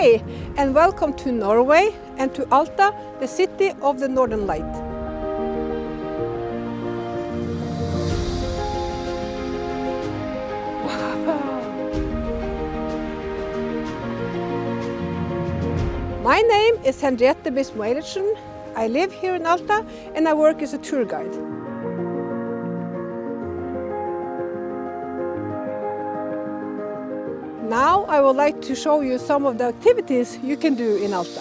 Hey, and welcome to Norway and to Alta, the city of the Northern Light. My name is Henriette Eilersten. I live here in Alta and I work as a tour guide. Now I would like to show you some of the activities you can do in Alta.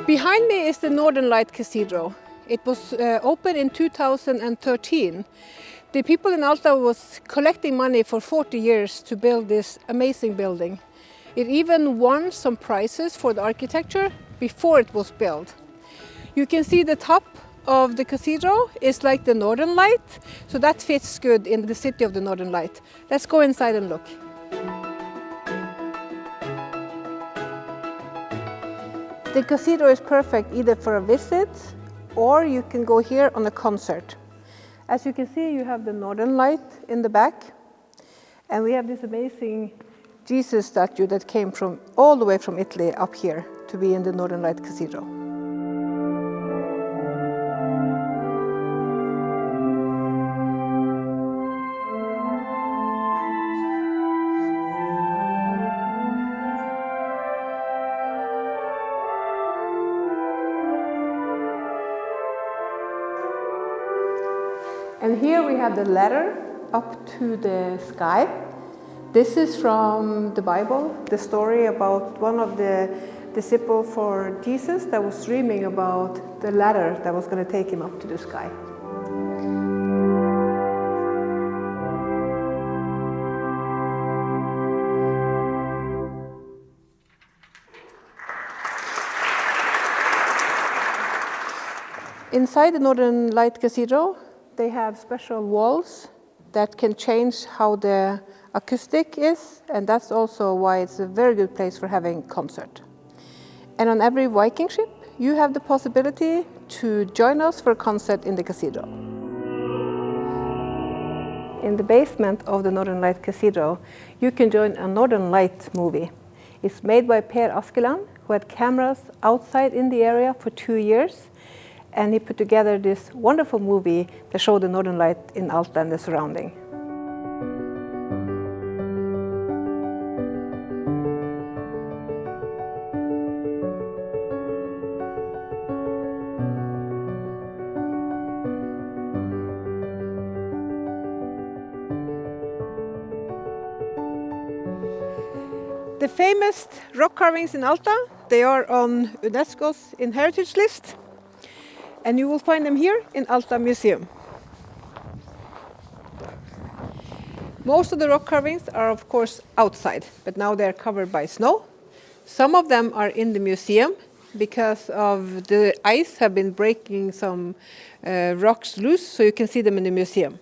Behind me is the Northern Lights Cathedral. It was opened in 2013. The people in Alta was collecting money for 40 years to build this amazing building. It even won some prizes for the architecture before it was built. You can see the top of the cathedral is like the Northern Light, so that fits good in the city of the Northern Light. Let's go inside and look. The cathedral is perfect either for a visit or you can go here on a concert. As you can see, you have the Northern Light in the back, and we have this amazing Jesus statue that came from all the way from Italy up here to be in the Northern Light Cathedral. And here we have the ladder up to the sky. This is from the Bible, the story about one of the disciples for Jesus that was dreaming about the ladder that was going to take him up to the sky. Inside the Northern Light Cathedral, they have special walls that can change how the acoustic is, and that's also why it's a very good place for having concert. And on every Viking ship, you have the possibility to join us for a concert in the cathedral. In the basement of the Northern Light Cathedral, you can join a Northern Light movie. It's made by Per Askeland, who had cameras outside in the area for 2 years. And he put together this wonderful movie that showed the Northern Light in Alta and the surrounding. The famous rock carvings in Alta, they are on UNESCO's Heritage List. And you will find them here in Alta Museum. Most of the rock carvings are of course outside, but now they are covered by snow. Some of them are in the museum because of the ice have been breaking some rocks loose, so you can see them in the museum.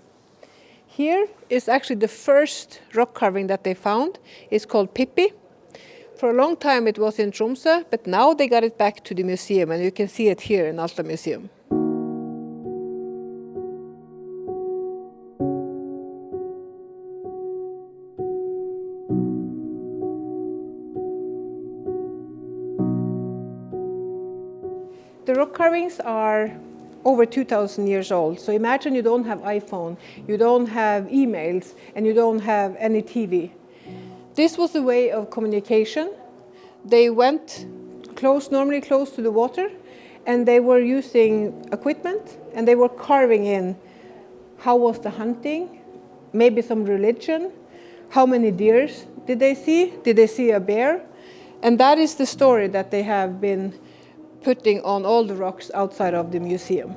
Here is actually the first rock carving that they found. It's called Pippi. For a long time it was in Tromsø, but now they got it back to the museum, and you can see it here in Alta Museum. The rock carvings are over 2,000 years old. So imagine you don't have iPhone, you don't have emails, and you don't have any TV. This was a way of communication. They went normally close to the water, and they were using equipment, and they were carving in how was the hunting, maybe some religion, how many deers did they see a bear? And that is the story that they have been putting on all the rocks outside of the museum.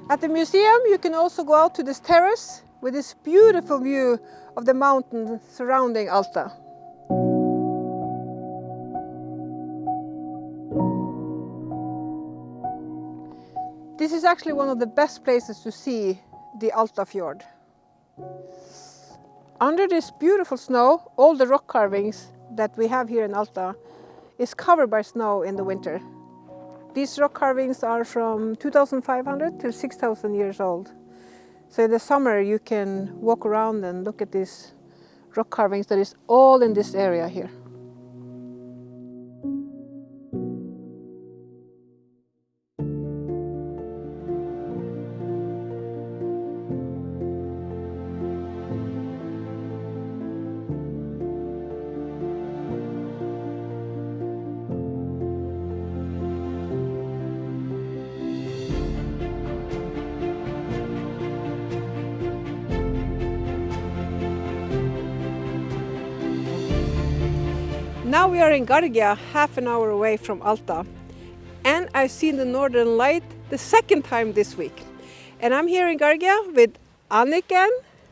At the museum, you can also go out to this terrace with this beautiful view of the mountains surrounding Alta. This is actually one of the best places to see the Altafjord. Under this beautiful snow, all the rock carvings that we have here in Alta is covered by snow in the winter. These rock carvings are from 2,500 to 6,000 years old. So in the summer you can walk around and look at these rock carvings that is all in this area here. Now we are in Gargia, half an hour away from Alta, and I've seen the Northern Light the second time this week. And I'm here in Gargia with Anniken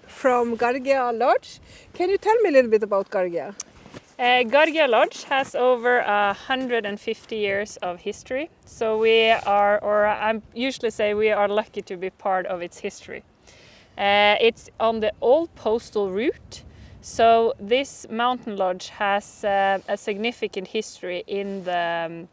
from Gaia Lodge. Can you tell me a little bit about Gargia? Gaia Lodge has over 150 years of history, so we are, or I usually say we are lucky to be part of its history. It's on the old postal route. So this mountain lodge has a significant history in the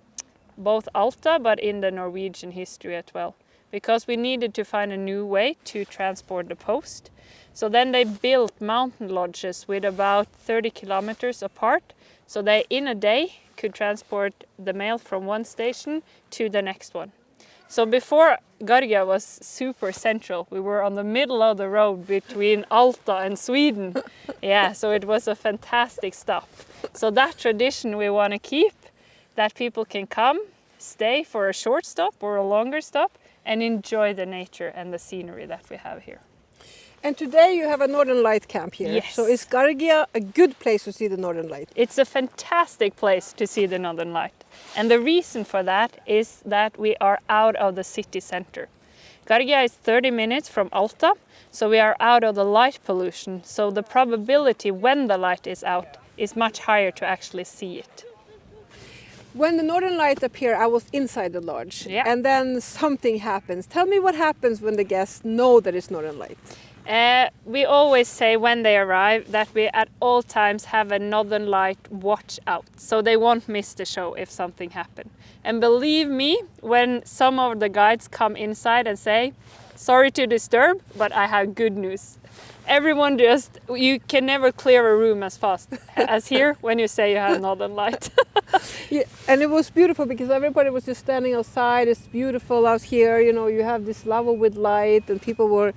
both Alta but in the Norwegian history as well, because we needed to find a new way to transport the post. So then they built mountain lodges with about 30 kilometers apart, so they in a day could transport the mail from one station to the next one. So before Gargia was super central, we were on the middle of the road between Alta and Sweden. Yeah, so it was a fantastic stop. So that tradition we want to keep, that people can come, stay for a short stop or a longer stop and enjoy the nature and the scenery that we have here. And today you have a Northern Light camp here. Yes. So is Gargia a good place to see the Northern Light? It's a fantastic place to see the Northern Light. And the reason for that is that we are out of the city center. Gargia is 30 minutes from Alta, so we are out of the light pollution. So the probability when the light is out is much higher to actually see it. When the Northern Light appear, I was inside the lodge. Yeah. And then something happens. Tell me what happens when the guests know that it's Northern Light. We always say when they arrive that we at all times have a Northern Light watch out, so they won't miss the show if something happens. And believe me, when some of the guides come inside and say, sorry to disturb, but I have good news. Everyone you can never clear a room as fast as here when you say you have Northern Light. Yeah, and it was beautiful because everybody was just standing outside. It's beautiful out here, you know, you have this level with light and people were,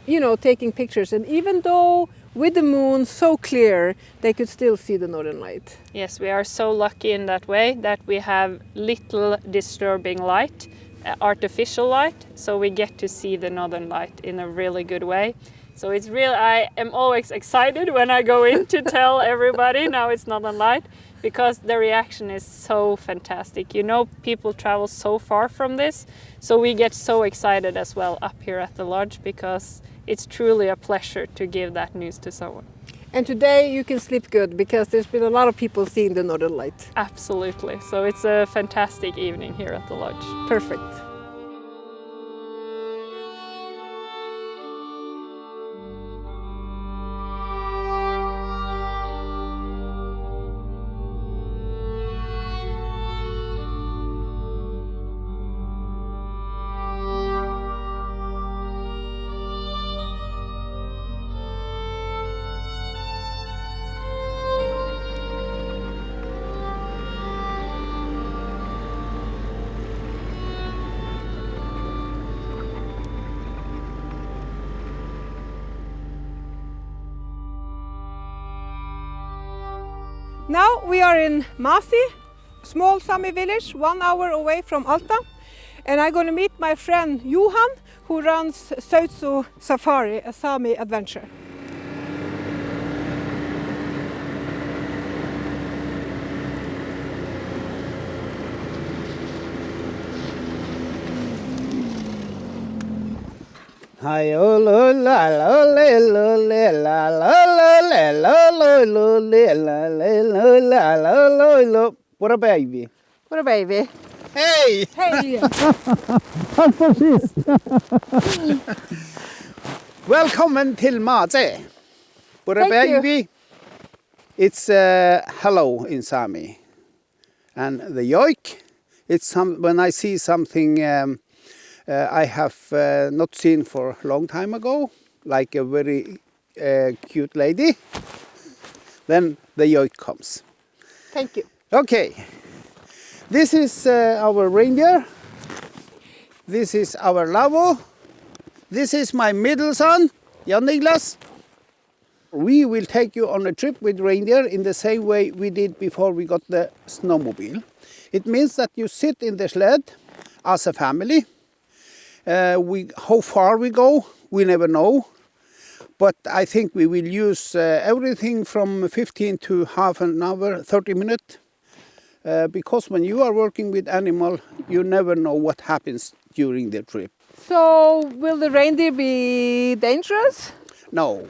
you know, taking pictures. And even though with the moon so clear, they could still see the Northern Light. Yes, we are so lucky in that way that we have little disturbing light, artificial light, so we get to see the Northern Light in a really good way. So it's real. I am always excited when I go in to tell everybody now it's Northern Light, because the reaction is so fantastic. You know, people travel so far from this, so we get so excited as well up here at the lodge, because it's truly a pleasure to give that news to someone. And today you can sleep good because there's been a lot of people seeing the Northern Light. Absolutely. So it's a fantastic evening here at the lodge. Perfect. Now we are in Masi, small Sami village, 1 hour away from Alta. And I'm going to meet my friend Johan, who runs Sautso Safari, a Sami adventure. Hi, oh, lo, la, lo, le, lo, le, la, lo, lo, le, lo, lo, lo, le, la, le, lo, la, lo, lo, lo. What a baby. What a baby. Hej! Hej! Tack för sist! Välkommen till Mate. Thank you. Baby. It's hello in Sami. And the yoik, it's when I see something I have not seen for a long time ago, like a very cute lady, then the yoik comes. Thank you. Okay, this is our reindeer. This is our Lavu. This is my middle son, Jan Niklas. We will take you on a trip with reindeer in the same way we did before we got the snowmobile. It means that you sit in the sled as a family. How far we go, we never know. But I think we will use everything from 15 to half an hour, 30 minutes. Because when you are working with animal, you never know what happens during the trip. So, will the reindeer be dangerous? No,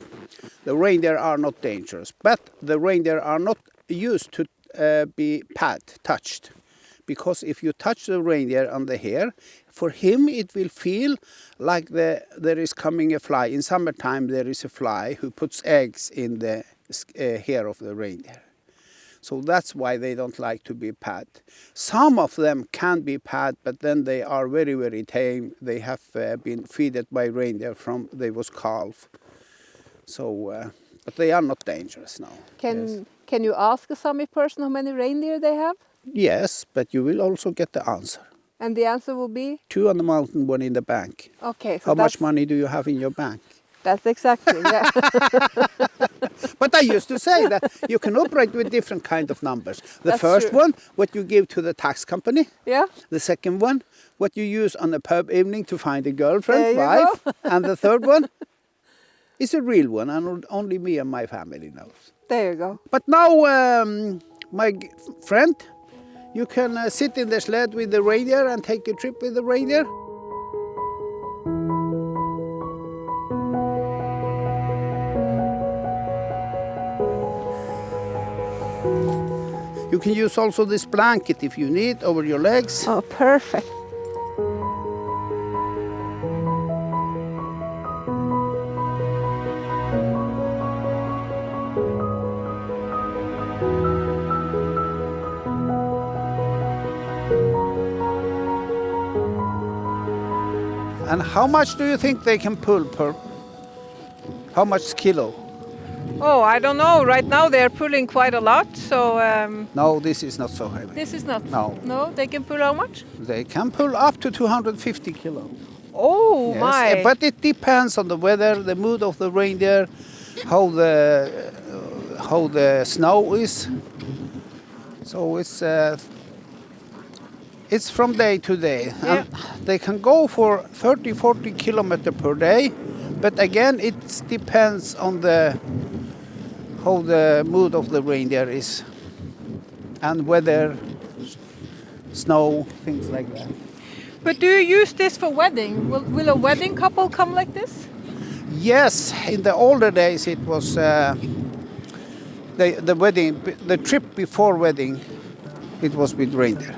the reindeer are not dangerous, but the reindeer are not used to be touched. Because if you touch the reindeer on the hair, for him it will feel like there is coming a fly. In summertime there is a fly who puts eggs in the hair of the reindeer. So that's why they don't like to be pat. Some of them can be pat, but then they are very, very tame. They have been fed by reindeer from they was calf. So, but they are not dangerous now. Can you ask a Sami person how many reindeer they have? Yes, but you will also get the answer. And the answer will be? 2 on the mountain, 1 in the bank. Okay. So how much money do you have in your bank? That's exactly, yeah. But I used to say that you can operate with different kind of numbers. The That's first true. one, what you give to the tax company. Yeah. The second one, what you use on a pub evening to find a girlfriend, There you wife. go. And the third one is a real one, and only me and my family knows. There you go. But now, my friend, you can sit in the sled with the reindeer and take a trip with the reindeer. You can use also this blanket if you need over your legs. Oh, perfect. And how much do you think they can pull per? How much kilo? Oh, I don't know. Right now they're pulling quite a lot, so... No, this is not so heavy. This is not... No. No, they can pull how much? They can pull up to 250 kilos. Oh, Yes, my. but it depends on the weather, the mood of the reindeer, how the snow is. So it's from day to day. Yeah. And they can go for 30, 40 kilometers per day, but again, it depends on how the mood of the reindeer is, and weather, snow, things like that. But do you use this for wedding? Will a wedding couple come like this? Yes, in the older days it was the wedding, the trip before wedding, it was with reindeer.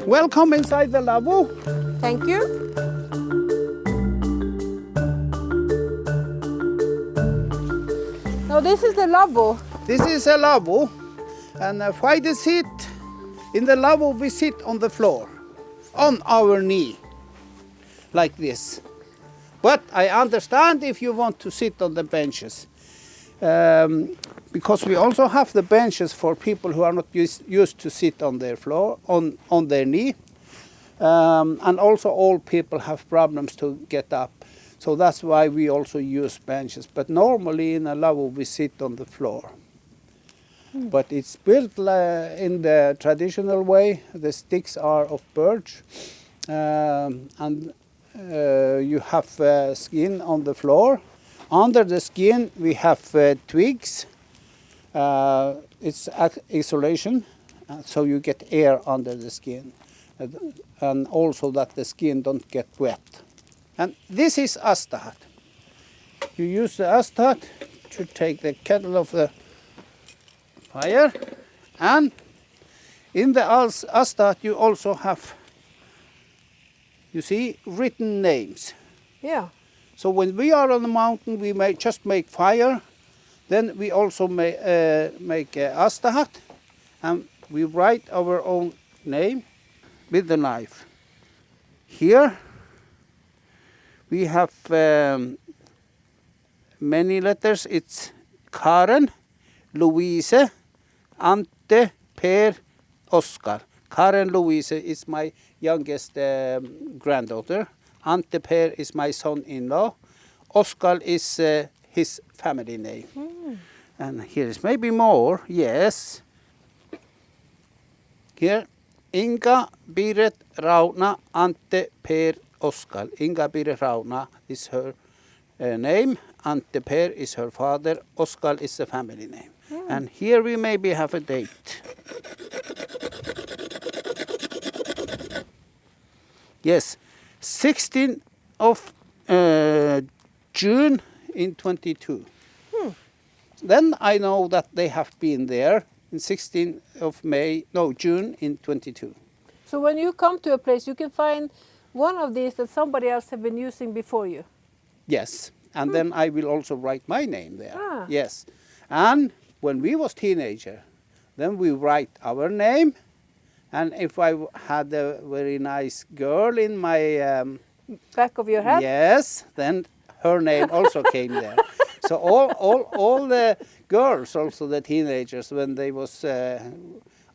Welcome inside the Lavu. Thank you. Now this is the Lavu. This is a Lavu, and why the sit? In the Lavu we sit on the floor, on our knee, like this. But I understand if you want to sit on the benches, because we also have the benches for people who are not used to sit on their floor, on their knee. And also old people have problems to get up. So that's why we also use benches. But normally in a Lavu we sit on the floor. But it's built in the traditional way. The sticks are of birch. And you have skin on the floor. Under the skin we have twigs. It's isolation, so you get air under the skin. And also that the skin don't get wet. And this is Astahad. you use the astat to take the kettle of the fire, and in the astat you also have, you see, written names. Yeah. So when we are on the mountain, we may just make fire. Then we also make astahat, and we write our own name with the knife. Here we have many letters. It's Karen, Louise, Ante, Per, Oskar. Karen Louise is my youngest granddaughter. Ante Per is my son-in-law. Oskar is his family name. And here is maybe more, yes. Here, Inga, Biret, Rauna, Ante, Per, Oskar. Inga, Biret, Rauna is her name. Ante, Per is her father. Oskar is the family name. And here we maybe have a date. Yes, 16th of June in 22. Then I know that they have been there in 16th of June in 22. So when you come to a place, you can find one of these that somebody else have been using before you. Yes, and then I will also write my name there. Ah. Yes, and when we was teenager, then we write our name, and if I had a very nice girl in my Back of your head? yes, then her name also came there. So all the girls, also the teenagers, when they was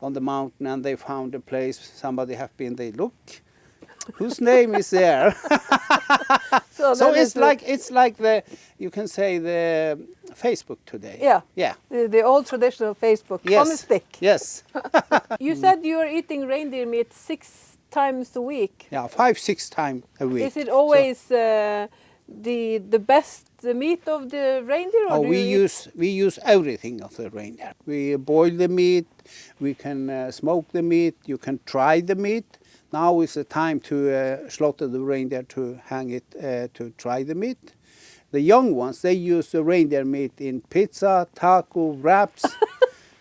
on the mountain and they found a place, somebody have been, they look, whose name is there? So it's like the, you can say the Facebook today. Yeah. Yeah. The old traditional Facebook. Yes. On a stick. Yes. You said you are eating reindeer meat 6 times a week. Yeah, 5-6 times a week. Is it always the best meat of the reindeer? Or Oh, do we you use everything of the reindeer. We boil the meat, we can smoke the meat, you can try the meat. Now is the time to slaughter the reindeer, to hang it, to try the meat. The young ones, they use the reindeer meat in pizza, taco, wraps.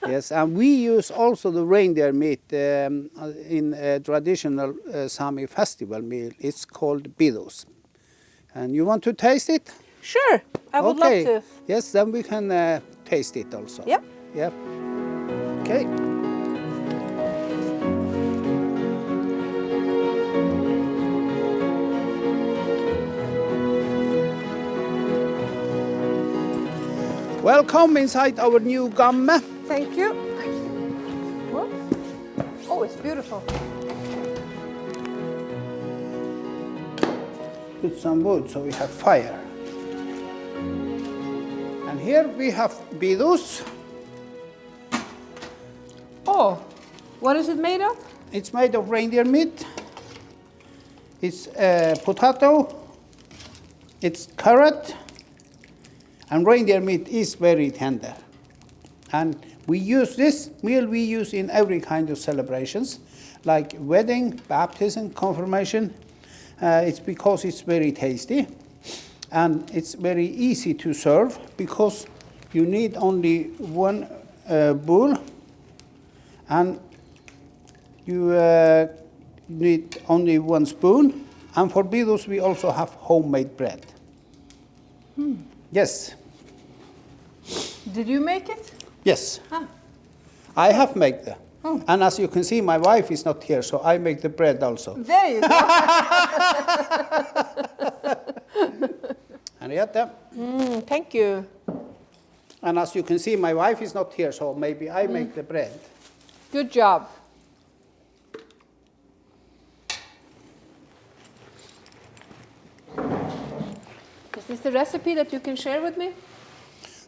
Yes, and we use also the reindeer meat in a traditional Sami festival meal. It's called Beos. And you want to taste it? Sure, I would love to. Yes, then we can taste it also. Yep. Yep. Okay. Welcome inside our new gamme. Thank you. What? Oh, it's beautiful. Put some wood so we have fire. And here we have Beos. Oh, what is it made of? It's made of reindeer meat. It's potato. It's carrot. And reindeer meat is very tender. And we use this meal we use in every kind of celebrations, like wedding, baptism, confirmation. It's because it's very tasty. And it's very easy to serve because you need only one bowl, and you need only one spoon. And for Beos we also have homemade bread. Yes. Did you make it? Yes. Ah. I have made them. Oh. And as you can see, my wife is not here, so I make the bread also. There you go. Henriette. Thank you. And as you can see, my wife is not here, so maybe I make the bread. Good job. Is this the recipe that you can share with me?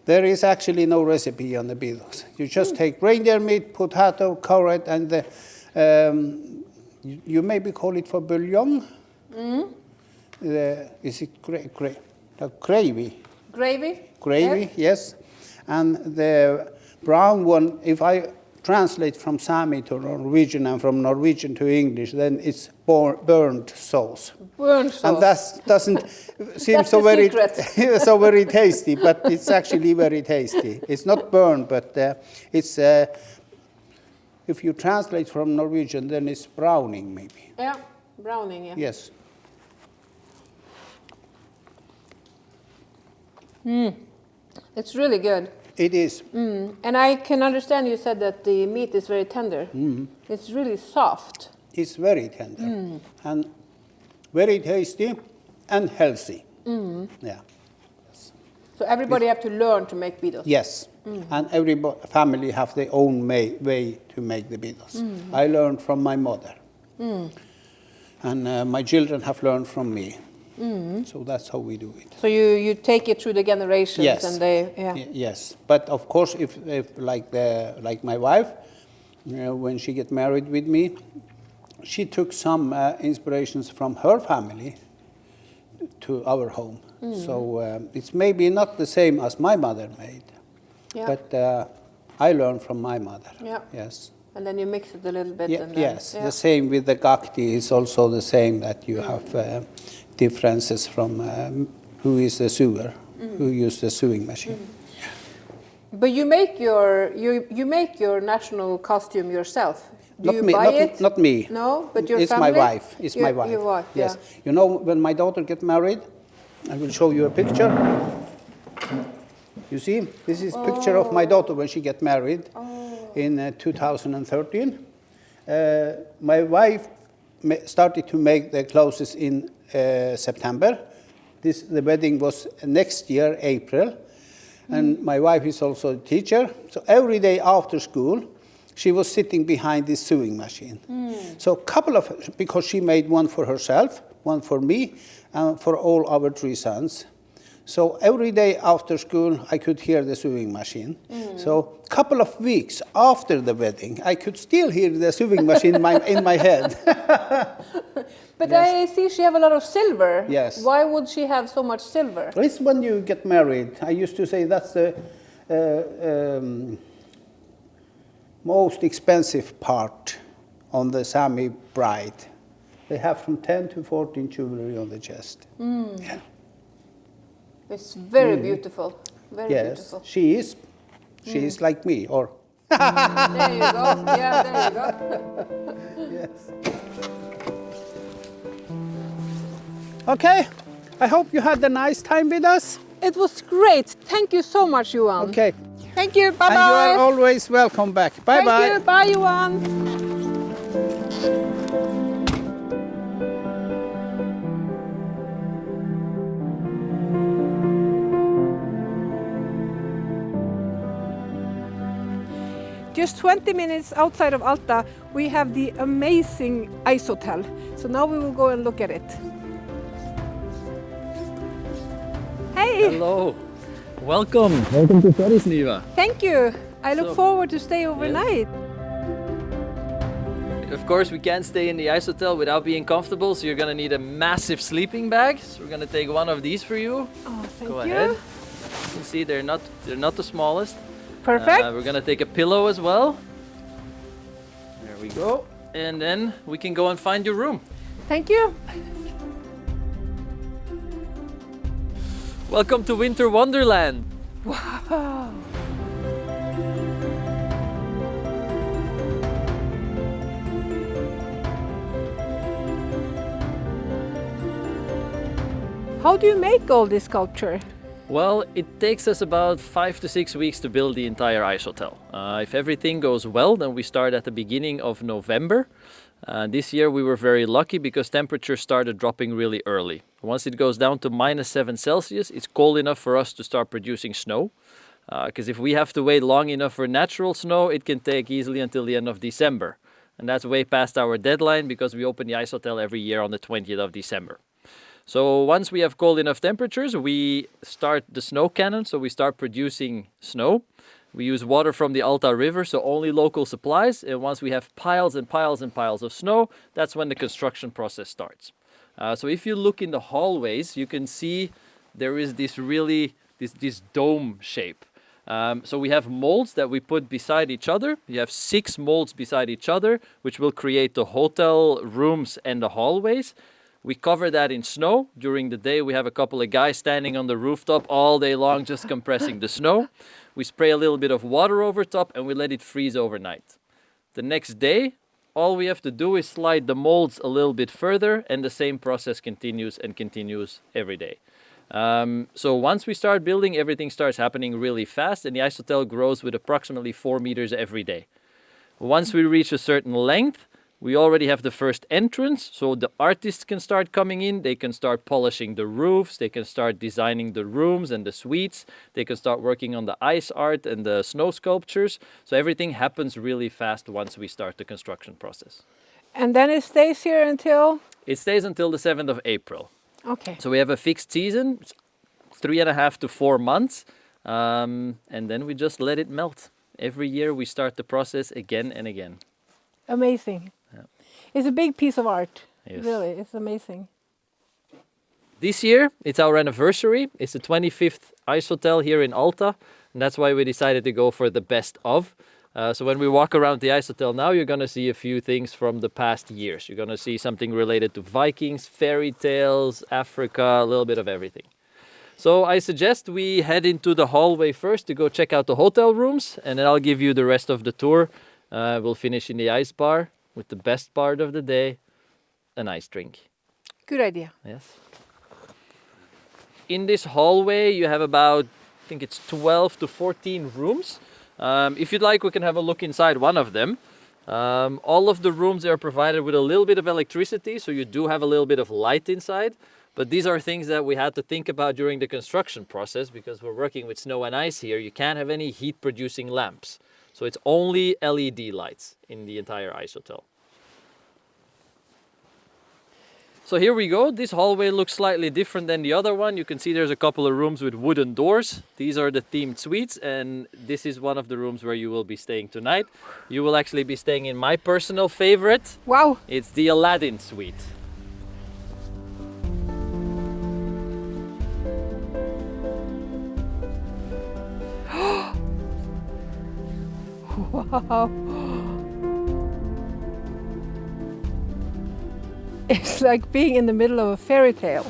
There is actually no recipe on the Beos. You just take reindeer meat, potato, carrot, and the, you maybe call it for bouillon. Is it gravy? Gravy? Gravy, yes. And the brown one, if I translate from Sami to Norwegian and from Norwegian to English, then it's burnt sauce. Burnt sauce. And that doesn't seem That's so the very secret. so very tasty, but it's actually very tasty. It's not burned, but it's if you translate from Norwegian, then it's browning maybe. Yeah, browning, yeah. Yes. It's really good. It is. And I can understand you said that the meat is very tender. It's really soft. It's very tender and very tasty and healthy. Yeah. So everybody have to learn to make Beos. Yes. And every family have their own way to make the Beos. I learned from my mother. And my children have learned from me. So that's how we do it. So you take it through the generations, Yes. and they Yes, but of course, if like my wife, when she get married with me, she took some inspirations from her family to our home. So it's maybe not the same as my mother made, but I learned from my mother. Yeah. Yes. And then you mix it a little bit. Yeah, and then, yes, the same with the gakti is also the same, that you have differences from who is the sewer, who use the sewing machine. But you make your national costume yourself. Do you buy it? Not me. No, but your it's family? my wife. It's my wife. Your wife, yes. yeah. You know, when my daughter get married, I will show you a picture. You see, this is a picture of my daughter when she get married in 2013. My wife started to make the clothes in September. The wedding was next year, April. And my wife is also a teacher. So every day after school, she was sitting behind this sewing machine. So because she made one for herself, one for me, and for all our 3 sons. So every day after school, I could hear the sewing machine. So a couple of weeks after the wedding, I could still hear the sewing machine in my head. But yes. I see she have a lot of silver. Yes. Why would she have so much silver? It's when you get married. I used to say that's the most expensive part on the Sami bride. They have from 10 to 14 jewelry on the chest. Yeah. It's very beautiful. Very beautiful. She is. She is like me, or. There you go. Yeah, there you go. Yes. Okay. I hope you had a nice time with us. It was great. Thank you so much, Johan. Okay. Thank you. Bye-bye. And you are always welcome back. Bye-bye. Thank you. Bye, Johan. Just 20 minutes outside of Alta, we have the amazing ice hotel. So now we will go and look at it. Hey! Hello! Welcome! Welcome to Terrace, Niva. Thank you! I look forward to stay overnight. Of course, we can't stay in the ice hotel without being comfortable, so you're gonna need a massive sleeping bag. So we're gonna take one of these for you. Oh, thank Go you. ahead. You can see they're not the smallest. Perfect. We're gonna take a pillow as well. There we go. And then we can go and find your room. Thank you. Welcome to Winter Wonderland. Wow. How do you make all this sculpture? Well, it takes us about 5 to 6 weeks to build the entire ice hotel. If everything goes well, then we start at the beginning of November. This year we were very lucky because temperatures started dropping really early. Once it goes down to -7°C, it's cold enough for us to start producing snow. Because if we have to wait long enough for natural snow, it can take easily until the end of December. And that's way past our deadline because we open the ice hotel every year on the 20th of December. So once we have cold enough temperatures, we start the snow cannon, so we start producing snow. We use water from the Alta River, so only local supplies. And once we have piles and piles and piles of snow, that's when the construction process starts. So if you look in the hallways, you can see there is this dome shape. So we have molds that we put beside each other. You have 6 molds beside each other, which will create the hotel rooms and the hallways. We cover that in snow. During the day, we have a couple of guys standing on the rooftop all day long, just compressing the snow. We spray a little bit of water over top and we let it freeze overnight. The next day, all we have to do is slide the molds a little bit further, and the same process continues and continues every day. So once we start building, everything starts happening really fast, and the ice hotel grows with approximately 4 meters every day. Once we reach a certain length, we already have the first entrance, so the artists can start coming in, they can start polishing the roofs, they can start designing the rooms and the suites, they can start working on the ice art and the snow sculptures. So everything happens really fast once we start the construction process. And then it stays here until? It stays until the 7th of April. Okay. So we have a fixed season, 3.5 to 4 months, and then we just let it melt. Every year we start the process again and again. Amazing. Yeah. It's a big piece of art. Yes. Really, it's amazing. This year, it's our anniversary. It's the 25th ice hotel here in Alta, and that's why we decided to go for the best of. So when we walk around the ice hotel now, you're going to see a few things from the past years. You're going to see something related to Vikings, fairy tales, Africa, a little bit of everything. So I suggest we head into the hallway first to go check out the hotel rooms, and then I'll give you the rest of the tour. We'll finish in the ice bar with the best part of the day, an ice drink. Good idea. Yes. In this hallway, you have about, I think it's 12 to 14 rooms. If you'd like, we can have a look inside one of them. All of the rooms are provided with a little bit of electricity, so you do have a little bit of light inside. But these are things that we had to think about during the construction process, because we're working with snow and ice here. You can't have any heat-producing lamps. So it's only LED lights in the entire ice hotel. So here we go. This hallway looks slightly different than the other one. You can see there's a couple of rooms with wooden doors. These are the themed suites, and this is one of the rooms where you will be staying tonight. You will actually be staying in my personal favorite. Wow. It's the Aladdin suite. Wow. It's like being in the middle of a fairy tale.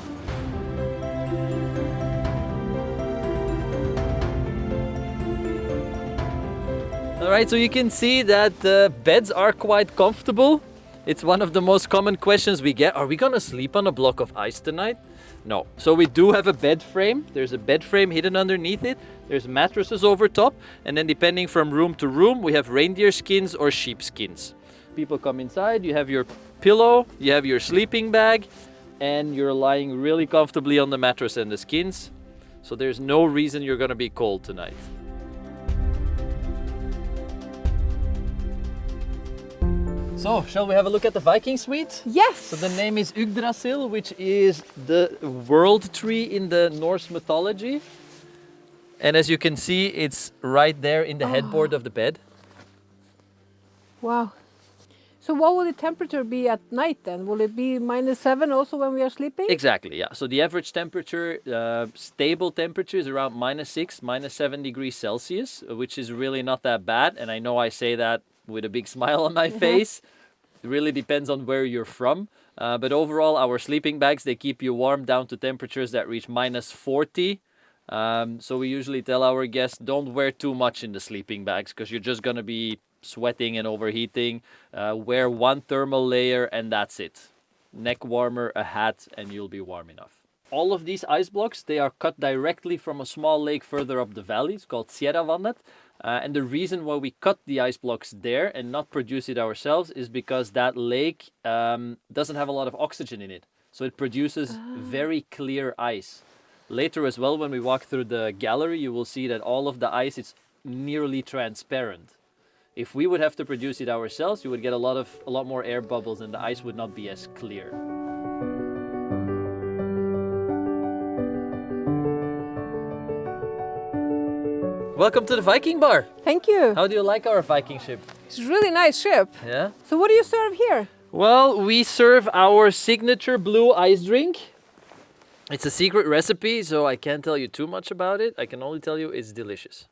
All right, so you can see that the beds are quite comfortable. It's one of the most common questions we get. Are we gonna sleep on a block of ice tonight? No. So we do have a bed frame. There's a bed frame hidden underneath it. There's mattresses over top. And then depending from room to room, we have reindeer skins or sheep skins. People come inside, you have your pillow, you have your sleeping bag, and you're lying really comfortably on the mattress and the skins. So there's no reason you're gonna be cold tonight. So, shall we have a look at the Viking suite? Yes. So the name is Yggdrasil, which is the world tree in the Norse mythology. And as you can see, it's right there in the headboard of the bed. Wow. So what will the temperature be at night then? Will it be -7 also when we are sleeping? Exactly, yeah. So the average temperature, stable temperature is around -6, -7 degrees Celsius, which is really not that bad. And I know I say that with a big smile on my face. It really depends on where you're from. But overall, our sleeping bags, they keep you warm down to temperatures that reach -40. So we usually tell our guests, don't wear too much in the sleeping bags because you're just going to be sweating and overheating. Wear one thermal layer and that's it. Neck warmer, a hat, and you'll be warm enough. All of these ice blocks, they are cut directly from a small lake further up the valley. It's called Sierravannet. And the reason why we cut the ice blocks there and not produce it ourselves is because that lake doesn't have a lot of oxygen in it. So it produces very clear ice. Later as well, when we walk through the gallery, you will see that all of the ice is nearly transparent. If we would have to produce it ourselves, you would get a lot more air bubbles and the ice would not be as clear. Welcome to the Viking bar. Thank you. How do you like our Viking ship? It's a really nice ship. Yeah? So what do you serve here? Well, we serve our signature blue ice drink. It's a secret recipe, so I can't tell you too much about it. I can only tell you it's delicious.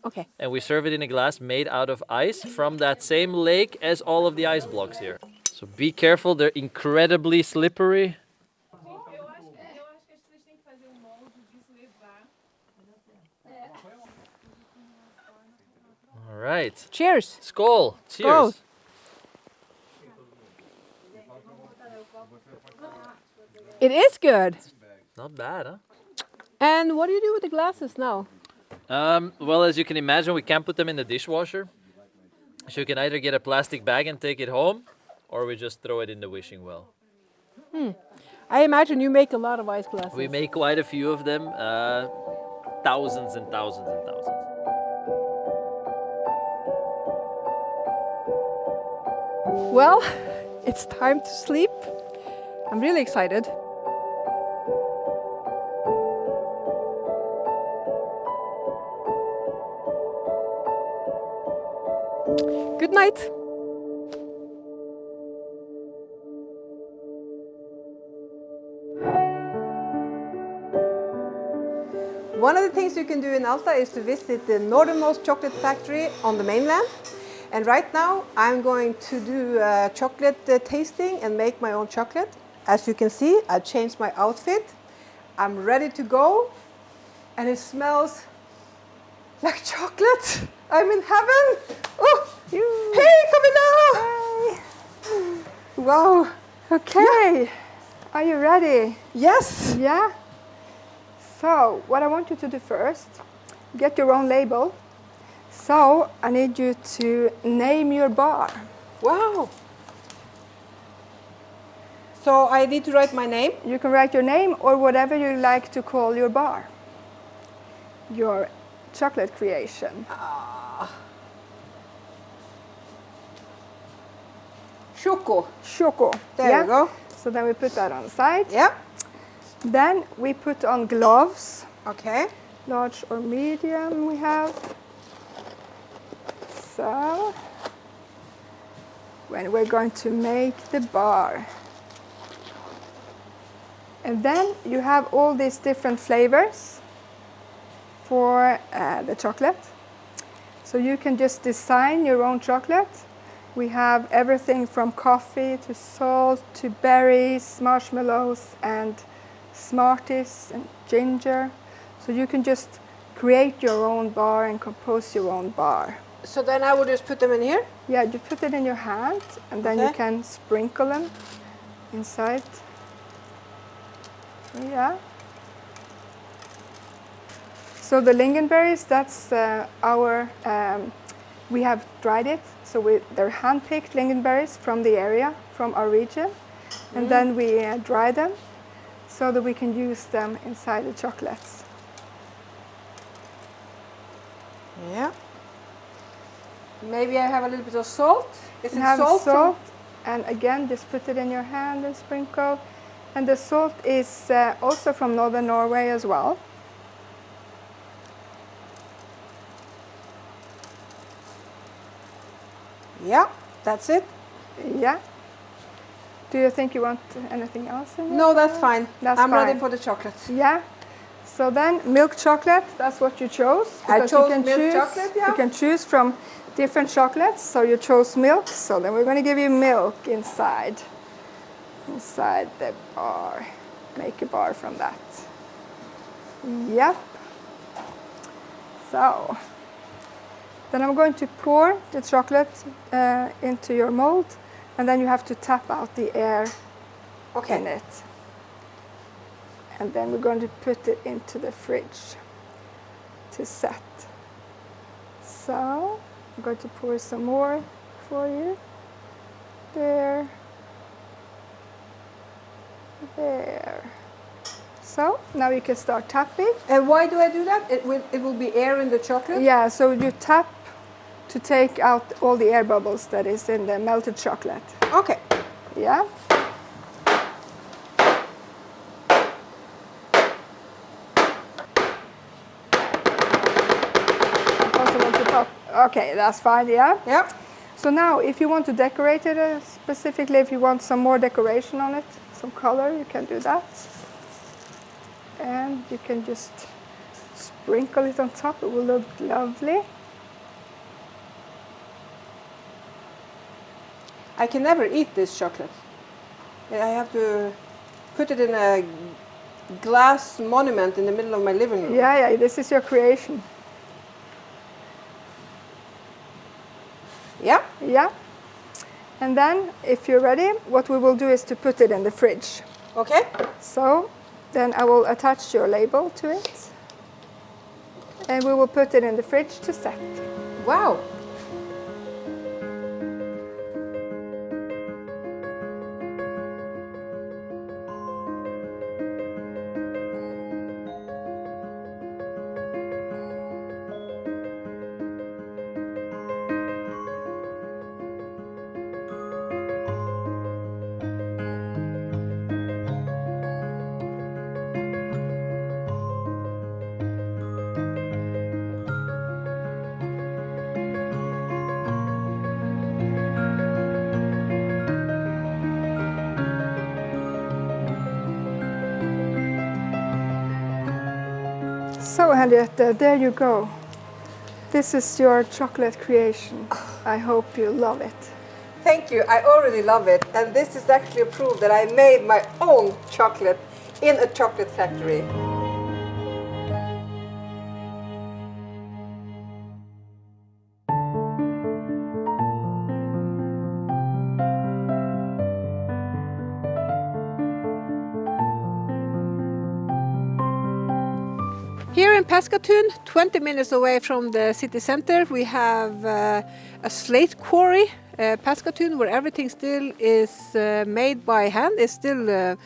Okay. and we serve it in a glass made out of ice from that same lake as all of the ice blocks here. So be careful, they're incredibly slippery. All right. Cheers. Skål. Cheers. Skål. It is good. Not bad, huh? And what do you do with the glasses now? Well, as you can imagine, we can't put them in the dishwasher. So you can either get a plastic bag and take it home, or we just throw it in the wishing well. I imagine you make a lot of ice glasses. We make quite a few of them, thousands and thousands and thousands. Well, it's time to sleep. I'm really excited. Good night. One of the things you can do in Alta is to visit the northernmost chocolate factory on the mainland. And right now I'm going to do a chocolate tasting and make my own chocolate. As you can see, I changed my outfit. I'm ready to go, and it smells like chocolate. I'm in heaven. Oh, hey, Camilla! Hey. Wow. Okay, are you ready? Yes. Yeah? So, what I want you to do first, get your own label. So, I need you to name your bar. Wow. So I need to write my name. You can write your name or whatever you like to call your bar. Your chocolate creation. Choco. Choco. There you go. So then we put that on the side. Yeah. Then we put on gloves. Okay. Large or medium we have. So, when we're going to make the bar. And then you have all these different flavors for the chocolate. So you can just design your own chocolate. We have everything from coffee to salt to berries, marshmallows and Smarties and ginger. So you can just create your own bar and compose your own bar. So then I will just put them in here? Yeah, you put it in your hand and then you can sprinkle them inside. Yeah. So the lingonberries, that's we have dried it. So they're hand-picked lingonberries from the area, from our region. And then we dry them so that we can use them inside the chocolates. Yeah. Maybe I have a little bit of salt. Is it Have salt? And again, just put it in your hand and sprinkle. And the salt is also from northern Norway as well. Yeah, that's it. Yeah. Do you think you want anything else in there? No, that's fine. That's I'm fine. ready for the chocolates. Yeah. So then milk chocolate, that's what you chose. I because chose you can milk choose, chocolate, yeah. You can choose from different chocolates. So you chose milk. So then we're going to give you milk inside the bar. Make a bar from that. Yep. So then I'm going to pour the chocolate into your mold, and then you have to tap out the air in it. And then we're going to put it into the fridge to set. So I'm going to pour some more for you. There. There. So now you can start tapping. And why do I do that? It will be air in the chocolate? Yeah, so you tap to take out all the air bubbles that is in the melted chocolate. Okay. Yeah. Also want to pop. Okay, that's fine, yeah? Yep. So now if you want to decorate it specifically, if you want some more decoration on it, some color, you can do that. And you can just sprinkle it on top, it will look lovely. I can never eat this chocolate. I have to put it in a glass monument in the middle of my living room. Yeah, this is your creation. Yeah? Yeah. And then, if you're ready, what we will do is to put it in the fridge. Okay. So, then I will attach your label to it. And we will put it in the fridge to set. Wow. So Henriette, there you go. This is your chocolate creation. I hope you love it. Thank you. I already love it. And this is actually a proof that I made my own chocolate in a chocolate factory. Here in Paskatoon, 20 minutes away from the city center, we have a slate quarry. Paskatoon, where everything still is made by hand, is still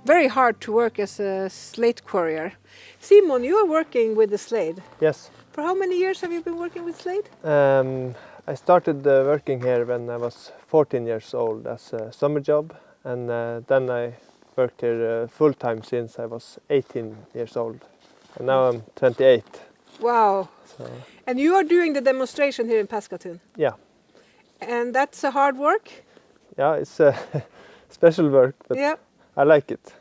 very hard to work as a slate quarrier. Simon, you are working with the slate. Yes. For how many years have you been working with slate? I started working here when I was 14 years old as a summer job, and then I worked here full-time since I was 18 years old. And now I'm 28. Wow. So, And you are doing the demonstration here in Paskatoon. yeah. And that's a hard work? Yeah, it's special work, but Yeah. I like it.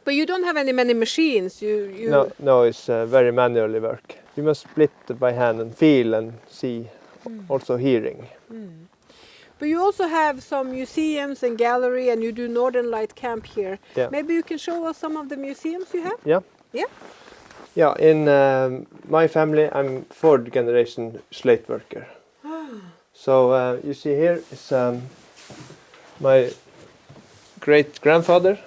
But you don't have many machines. No, it's very manually work. You must split by hand and feel and see, also hearing. But you also have some museums and gallery, and you do Northern Light Camp here. Yeah. Maybe you can show us some of the museums you have? Yeah. Yeah. Yeah, in my family, I'm fourth generation slate worker. So you see here is my great grandfather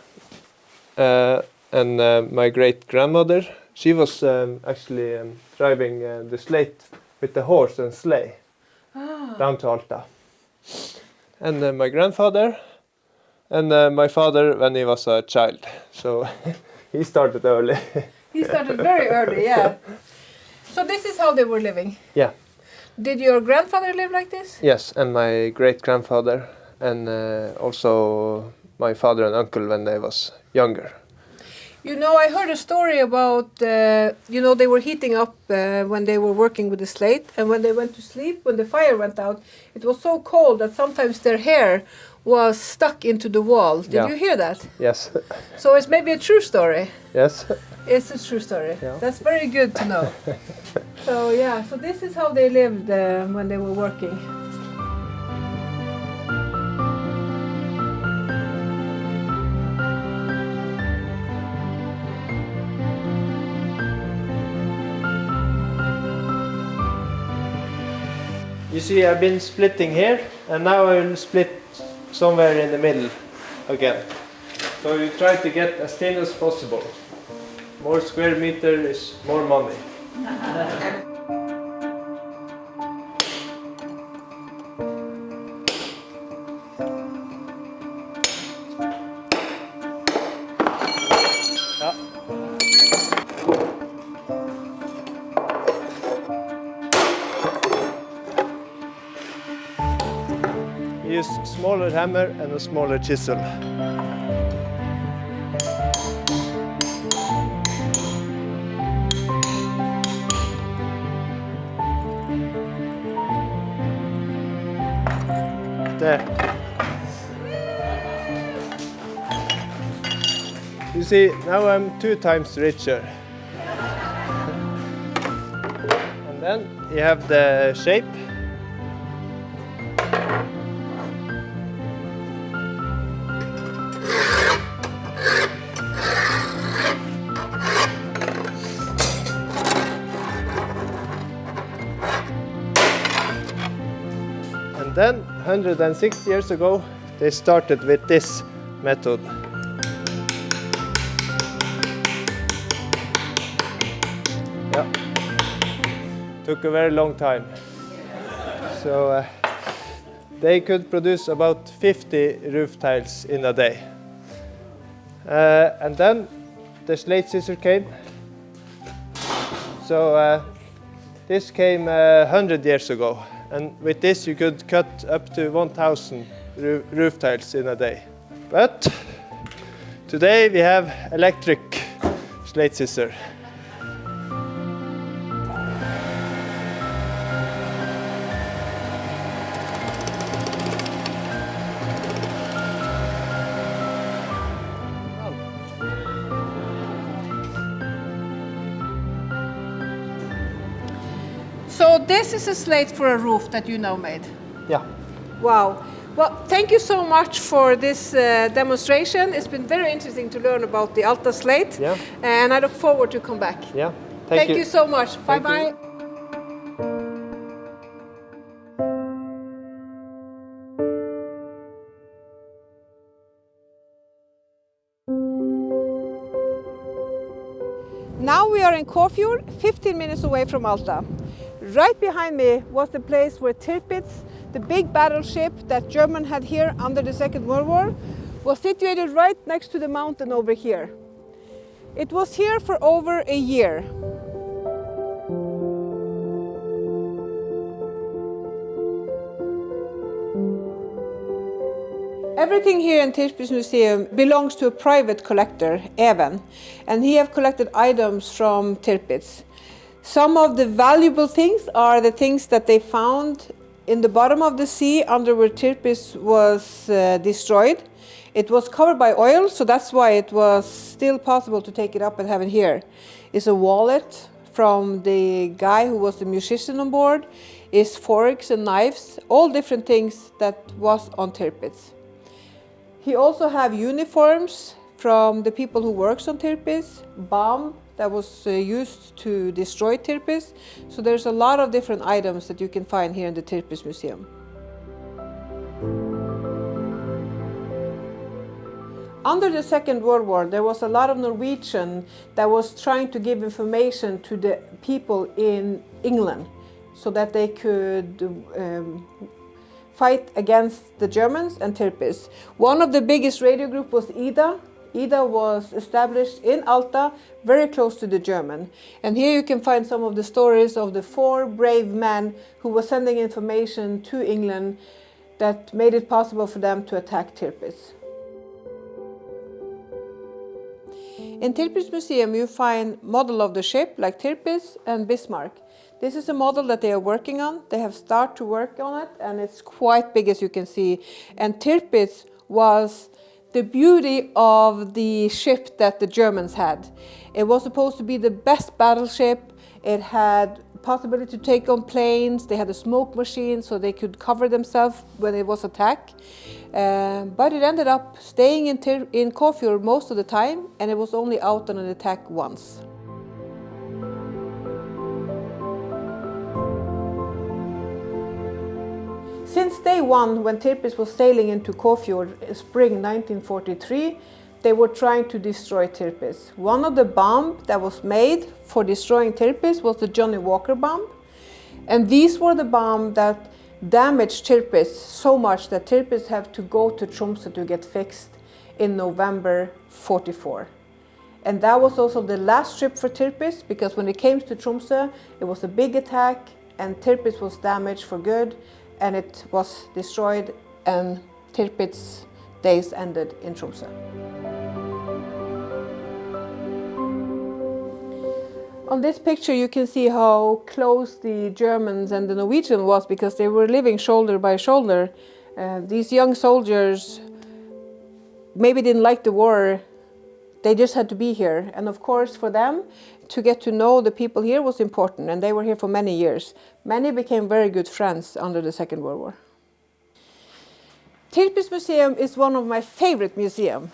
and my great grandmother. She was actually driving the slate with the horse and sleigh down to Alta. And my grandfather and my father when he was a child. So he started early. He started very early, yeah. So this is how they were living? Yeah. Did your grandfather live like this? Yes, and my great-grandfather, and also my father and uncle when they was younger. You know, I heard a story about, they were heating up when they were working with the slate, and when they went to sleep, when the fire went out, it was so cold that sometimes their hair was stuck into the wall. Did you hear that? Yes. So it's maybe a true story. Yes. It's a true story. Yeah. That's very good to know. So yeah, so this is how they lived when they were working. You see, I've been splitting here, and now I will split somewhere in the middle again. So you try to get as thin as possible. More square meter is more money. Use smaller hammer and a smaller chisel. There. You see, now I'm 2 times richer. And then you have the shape. And then 160 years ago, they started with this method. Yeah. Took a very long time. So they could produce about 50 roof tiles in a day. And then the slate scissor came. So this came 100 years ago. And with this you could cut up to 1,000 roof tiles in a day. But today we have electric slate scissor. So this is a slate for a roof that you now made. Yeah. Wow. Well, thank you so much for this demonstration. It's been very interesting to learn about the Alta slate. Yeah. And I look forward to come back. Yeah. Thank you so much. Thank Bye-bye. you. Now we are in Altafjord, 15 minutes away from Alta. Right behind me was the place where Tiits, the big battleship that Germans had here under the Second World War, was situated right next to the mountain over here. It was here for over a year. Everything here in Tiits Museum belongs to a private collector, Even, and he have collected items from Tiits. Some of the valuable things are the things that they found in the bottom of the sea under where Tiits was destroyed. It was covered by oil, so that's why it was still possible to take it up and have it here. It's a wallet from the guy who was the musician on board. It's forks and knives, all different things that was on Tiits. He also have uniforms from the people who works on Tiits, bomb that was used to destroy Tiits. So there's a lot of different items that you can find here in the Tiits Museum. Under the Second World War, there was a lot of Norwegian that was trying to give information to the people in England so that they could fight against the Germans and Tiits. One of the biggest radio group was Ida. Ida was established in Alta, very close to the German. And here you can find some of the stories of the 4 brave men who were sending information to England that made it possible for them to attack Tiits. In Tiits Museum you find model of the ship like Tiits and Bismarck. This is a model that they are working on. They have started to work on it and it's quite big as you can see. And Tiits was the beauty of the ship that the Germans had. It was supposed to be the best battleship. It had possibility to take on planes. They had a smoke machine so they could cover themselves when it was attacked. But it ended up staying in Altafjord most of the time and it was only out on an attack once. Since day one, when Tiits was sailing into Altafjord in spring 1943, they were trying to destroy Tiits. One of the bombs that was made for destroying Tiits was the Johnny Walker bomb. And these were the bombs that damaged Tiits so much that Tiits have to go to Tromsø to get fixed in November 44. And that was also the last trip for Tiits because when it came to Tromsø, it was a big attack and Tiits was damaged for good. And it was destroyed and Tiits' days ended in Tromsø. On this picture you can see how close the Germans and the Norwegian was because they were living shoulder by shoulder. These young soldiers maybe didn't like the war, they just had to be here. And of course for them to get to know the people here was important and they were here for many years. Many became very good friends under the Second World War. Tiits Museum is one of my favorite museums.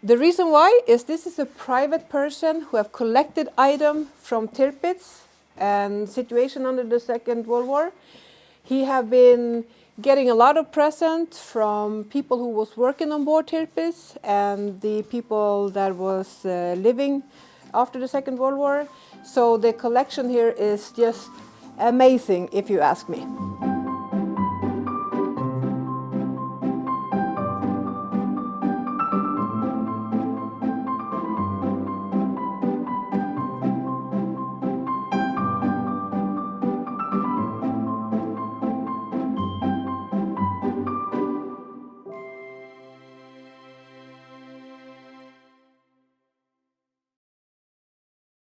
The reason why is this is a private person who have collected items from Tiits and situation under the Second World War. He have been getting a lot of presents from people who was working on board Terrace and the people that was living after the Second World War. So the collection here is just amazing, if you ask me.